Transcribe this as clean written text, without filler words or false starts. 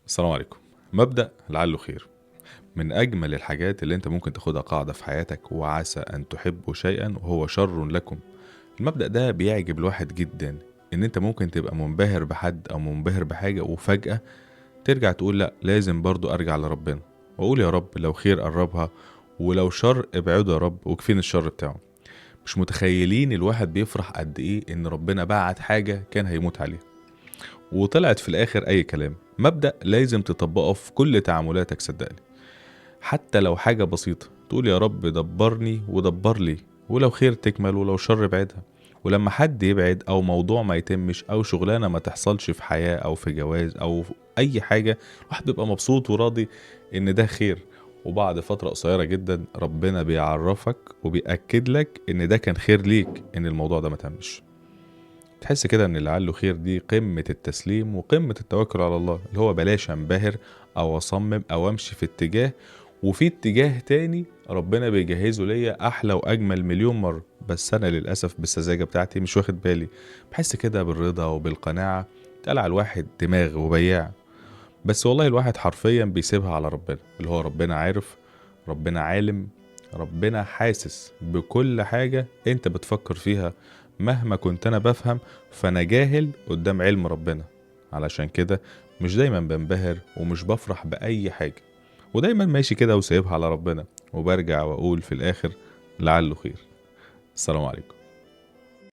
السلام عليكم. مبدأ لعله خير من أجمل الحاجات اللي أنت ممكن تاخدها قاعدة في حياتك، وعسى أن تحبوا شيئا وهو شر لكم. المبدأ ده بيعجب الواحد جدا، إن أنت ممكن تبقى منبهر بحد أو منبهر بحاجة وفجأة ترجع تقول لأ، لازم برضو أرجع لربنا وأقول يا رب لو خير قربها ولو شر ابعده يا رب وكفين الشر بتاعه. مش متخيلين الواحد بيفرح قد إيه إن ربنا بعت حاجة كان هيموت عليها وطلعت في الآخر أي كلام. مبدأ لازم تطبقه في كل تعاملاتك صدقني، حتى لو حاجة بسيطة تقول يا رب دبرني ودبر لي، ولو خير تكمل ولو شر ابعدها. ولما حد يبعد أو موضوع ما يتمش أو شغلانة ما تحصلش في حياة أو في جواز أو في أي حاجة، الواحد بيبقى مبسوط وراضي إن ده خير. وبعد فترة قصيرة جدا ربنا بيعرفك وبيأكد لك إن ده كان خير ليك، إن الموضوع ده ما تمش. تحس كده ان اللي لعله خير دي قمة التسليم وقمة التوكل على الله، اللي هو بلاش انبهر او اصمم او امشي في اتجاه وفي اتجاه تاني ربنا بيجهزه ليا احلى واجمل مليون مرة، بس انا للاسف بالسذاجة بتاعتي مش واخد بالي. بحس كده بالرضا وبالقناعة، تقلع الواحد دماغ وبياع. بس والله الواحد حرفيا بيسيبها على ربنا، اللي هو ربنا عارف، ربنا عالم، ربنا حاسس بكل حاجة انت بتفكر فيها. مهما كنت انا بفهم فانا جاهل قدام علم ربنا. علشان كده مش دايما بنبهر ومش بفرح بأي حاجة، ودايما ماشي كده وسايبها على ربنا، وبرجع واقول في الاخر لعله خير. السلام عليكم.